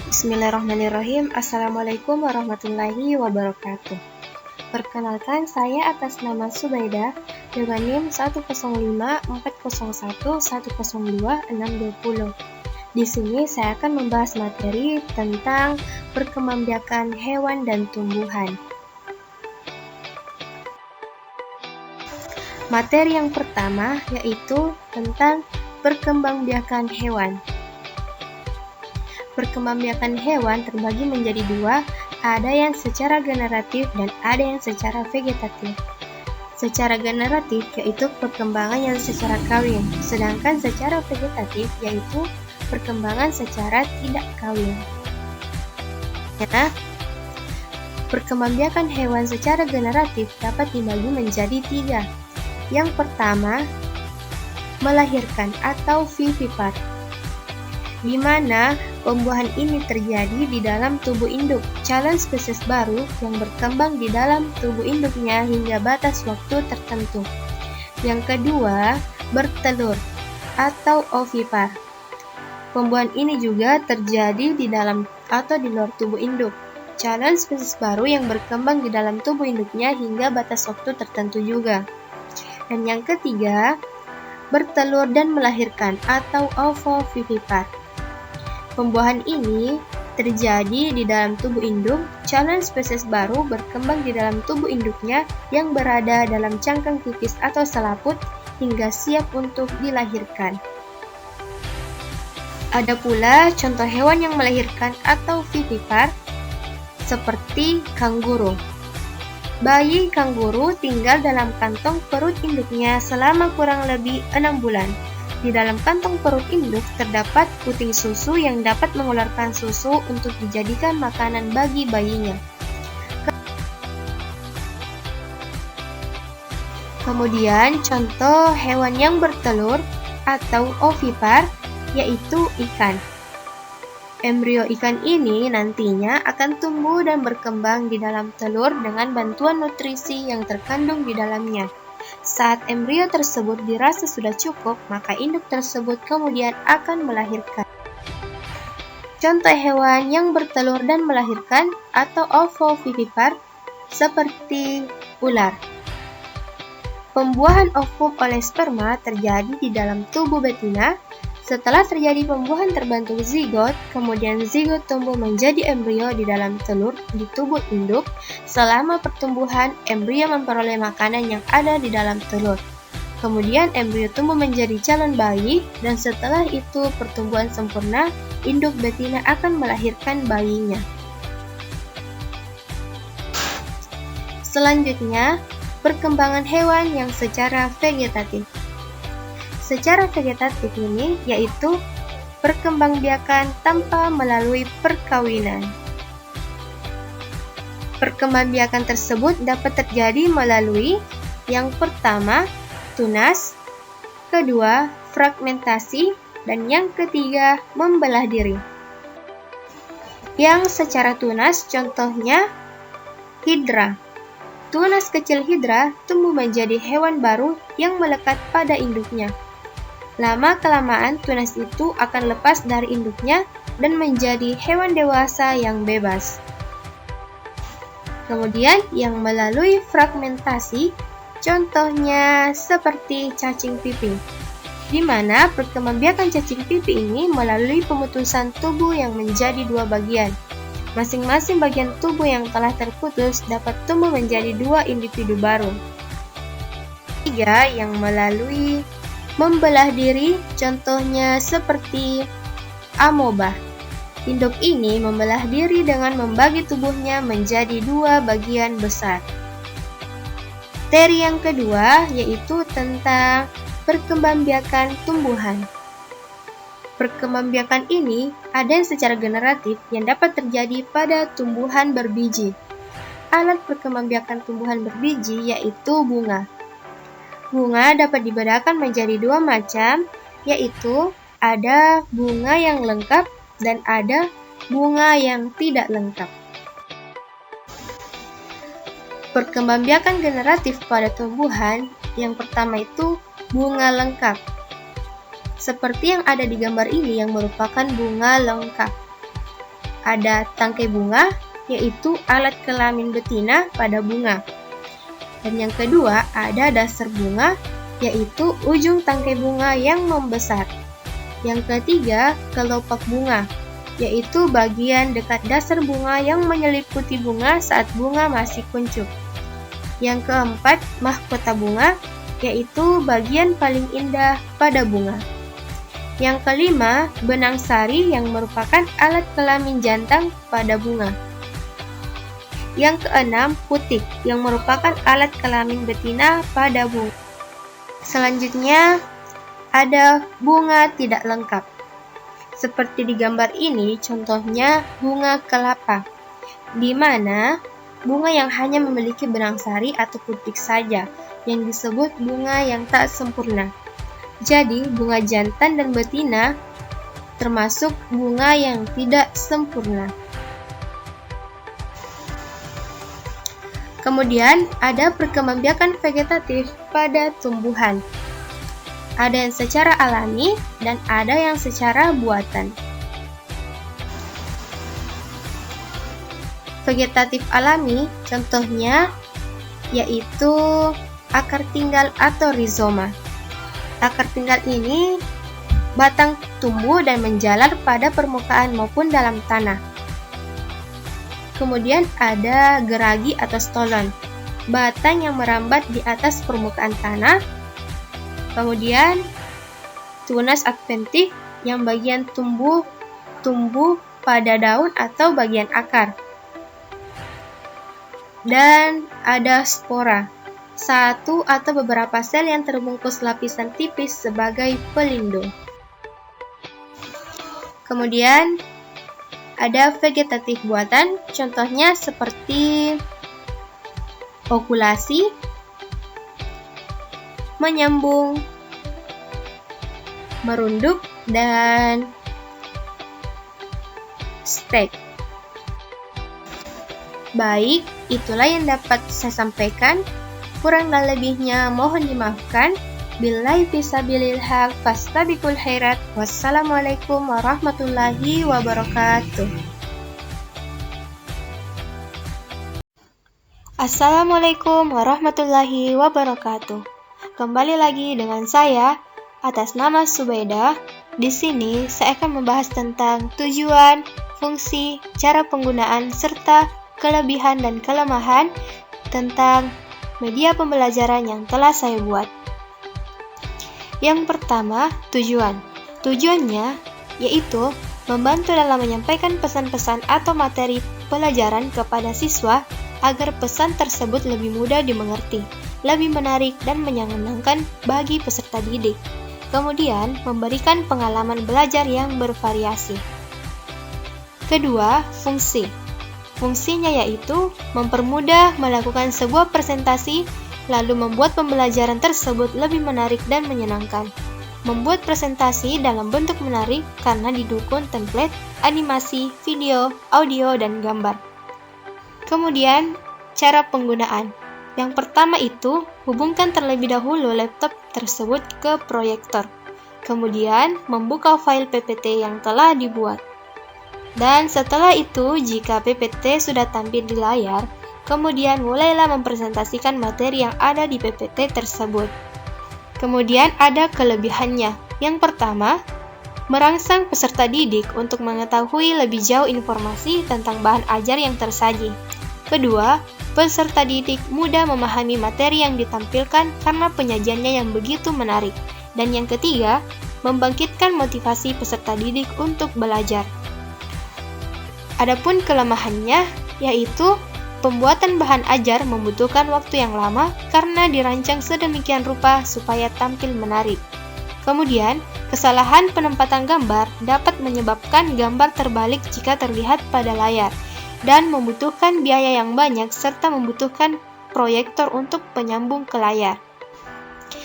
Bismillahirrahmanirrahim. Assalamualaikum warahmatullahi wabarakatuh. Perkenalkan, saya atas nama Subaidah dengan NIM 105401102 Di sini saya akan membahas materi tentang perkembangbiakan hewan dan tumbuhan. Materi yang pertama yaitu tentang perkembangbiakan hewan. Perkembangbiakan hewan terbagi menjadi dua, ada yang secara generatif dan ada yang secara vegetatif. Secara generatif yaitu perkembangan yang secara kawin, sedangkan secara vegetatif yaitu perkembangan secara tidak kawin. Perkembangbiakan hewan secara generatif dapat dibagi menjadi tiga. Yang pertama, melahirkan atau vivipar, di mana pembuahan ini terjadi di dalam tubuh induk calon spesies baru yang berkembang di dalam tubuh induknya hingga batas waktu tertentu. Yang kedua, bertelur atau ovipar. Pembuahan ini juga terjadi di dalam atau di luar tubuh induk calon spesies baru yang berkembang di dalam tubuh induknya hingga batas waktu tertentu juga. Dan yang ketiga, bertelur dan melahirkan atau ovovivipar. Pembuahan ini terjadi di dalam tubuh induk calon spesies baru berkembang di dalam tubuh induknya yang berada dalam cangkang tipis atau selaput hingga siap untuk dilahirkan. Ada pula contoh hewan yang melahirkan atau vivipar seperti kanguru. Bayi kanguru tinggal dalam kantong perut induknya selama kurang lebih 6 bulan. Di dalam kantong perut induk terdapat puting susu yang dapat mengeluarkan susu untuk dijadikan makanan bagi bayinya. Kemudian contoh hewan yang bertelur atau ovipar yaitu ikan. Embrio ikan ini nantinya akan tumbuh dan berkembang di dalam telur dengan bantuan nutrisi yang terkandung di dalamnya. Saat embrio tersebut dirasa sudah cukup, maka induk tersebut kemudian akan melahirkan. Contoh hewan yang bertelur dan melahirkan atau ovovivipar seperti ular. Pembuahan ovum oleh sperma terjadi di dalam tubuh betina. Setelah terjadi pembuahan terbentuk zigot, kemudian zigot tumbuh menjadi embrio di dalam telur di tubuh induk. Selama pertumbuhan, embrio memperoleh makanan yang ada di dalam telur. Kemudian embrio tumbuh menjadi calon bayi, dan setelah itu pertumbuhan sempurna, induk betina akan melahirkan bayinya. Selanjutnya, perkembangan hewan yang secara vegetatif. Secara vegetatif ini yaitu perkembangbiakan tanpa melalui perkawinan. Perkembangbiakan tersebut dapat terjadi melalui yang pertama, tunas, kedua, fragmentasi, dan yang ketiga, membelah diri. Yang secara tunas contohnya hidra. Tunas kecil hidra tumbuh menjadi hewan baru yang melekat pada induknya. Lama-kelamaan tunas itu akan lepas dari induknya dan menjadi hewan dewasa yang bebas. Kemudian yang melalui fragmentasi, contohnya seperti cacing piping, di mana perkembangbiakan cacing piping ini melalui pemutusan tubuh yang menjadi dua bagian. Masing-masing bagian tubuh yang telah terputus dapat tumbuh menjadi dua individu baru. Tiga, yang melalui membelah diri, contohnya seperti amoeba. Induk ini membelah diri dengan membagi tubuhnya menjadi dua bagian besar. Materi yang kedua yaitu tentang perkembangbiakan tumbuhan. Perkembangbiakan ini ada yang secara generatif yang dapat terjadi pada tumbuhan berbiji. Alat perkembangbiakan tumbuhan berbiji yaitu bunga. Bunga dapat dibedakan menjadi dua macam, yaitu ada bunga yang lengkap dan ada bunga yang tidak lengkap. Perkembangbiakan generatif pada tumbuhan yang pertama itu bunga lengkap. Seperti yang ada di gambar ini yang merupakan bunga lengkap. ada tangkai bunga, yaitu alat kelamin betina pada bunga. Dan yang kedua, ada dasar bunga, yaitu ujung tangkai bunga yang membesar. Yang ketiga, kelopak bunga, yaitu bagian dekat dasar bunga yang menyeliputi bunga saat bunga masih kuncup. Yang keempat, mahkota bunga, yaitu bagian paling indah pada bunga. Yang kelima, benang sari yang merupakan alat kelamin jantan pada bunga. Yang keenam, putik yang merupakan alat kelamin betina pada bunga. Selanjutnya, ada bunga tidak lengkap. Seperti di gambar ini, contohnya bunga kelapa, di mana bunga yang hanya memiliki benang sari atau putik saja, yang disebut bunga yang tak sempurna. Jadi, bunga jantan dan betina termasuk bunga yang tidak sempurna. Kemudian, ada perkembangbiakan vegetatif pada tumbuhan. Ada yang secara alami dan ada yang secara buatan. Vegetatif alami contohnya yaitu akar tinggal atau rizoma. Akar tinggal ini batang tumbuh dan menjalar pada permukaan maupun dalam tanah. Kemudian ada geragi atau stolon, batang yang merambat di atas permukaan tanah. Kemudian tunas adventif yang bagian tumbuh pada daun atau bagian akar. Dan ada spora, satu atau beberapa sel yang terbungkus lapisan tipis sebagai pelindung. Kemudian ada vegetatif buatan, contohnya seperti okulasi, menyambung, merunduk, dan stek. Baik, itulah yang dapat saya sampaikan. Kurang dan lebihnya mohon dimaafkan. Billahi fisabilil haq fastabiqul khairat. Wassalamualaikum warahmatullahi wabarakatuh. Assalamualaikum warahmatullahi wabarakatuh. Kembali lagi dengan saya atas nama Subaidah. Di sini saya akan membahas tentang tujuan, fungsi, cara penggunaan serta kelebihan dan kelemahan tentang media pembelajaran yang telah saya buat. Yang pertama, tujuan. Tujuannya yaitu membantu dalam menyampaikan pesan-pesan atau materi pelajaran kepada siswa agar pesan tersebut lebih mudah dimengerti, lebih menarik dan menyenangkan bagi peserta didik. Kemudian, memberikan pengalaman belajar yang bervariasi. Kedua, fungsi. Fungsinya yaitu mempermudah melakukan sebuah presentasi, lalu membuat pembelajaran tersebut lebih menarik dan menyenangkan. Membuat presentasi dalam bentuk menarik karena didukung template, animasi, video, audio, dan gambar. Kemudian, cara penggunaan. Yang pertama itu, hubungkan terlebih dahulu laptop tersebut ke proyektor. Kemudian, membuka file PPT yang telah dibuat. Dan setelah itu, jika PPT sudah tampil di layar, kemudian mulailah mempresentasikan materi yang ada di PPT tersebut. Kemudian ada kelebihannya. Yang pertama, merangsang peserta didik untuk mengetahui lebih jauh informasi tentang bahan ajar yang tersaji. Kedua, peserta didik mudah memahami materi yang ditampilkan karena penyajiannya yang begitu menarik. Dan yang ketiga, membangkitkan motivasi peserta didik untuk belajar. Adapun kelemahannya, yaitu pembuatan bahan ajar membutuhkan waktu yang lama karena dirancang sedemikian rupa supaya tampil menarik. Kemudian, kesalahan penempatan gambar dapat menyebabkan gambar terbalik jika terlihat pada layar, dan membutuhkan biaya yang banyak serta membutuhkan proyektor untuk penyambung ke layar.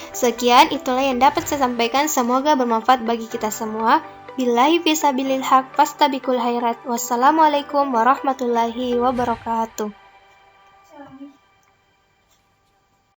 Sekian, itulah yang dapat saya sampaikan. Semoga bermanfaat bagi kita semua. Billahi fisabilil haq fastabiqul khairat. Wassalamualaikum warahmatullahi wabarakatuh.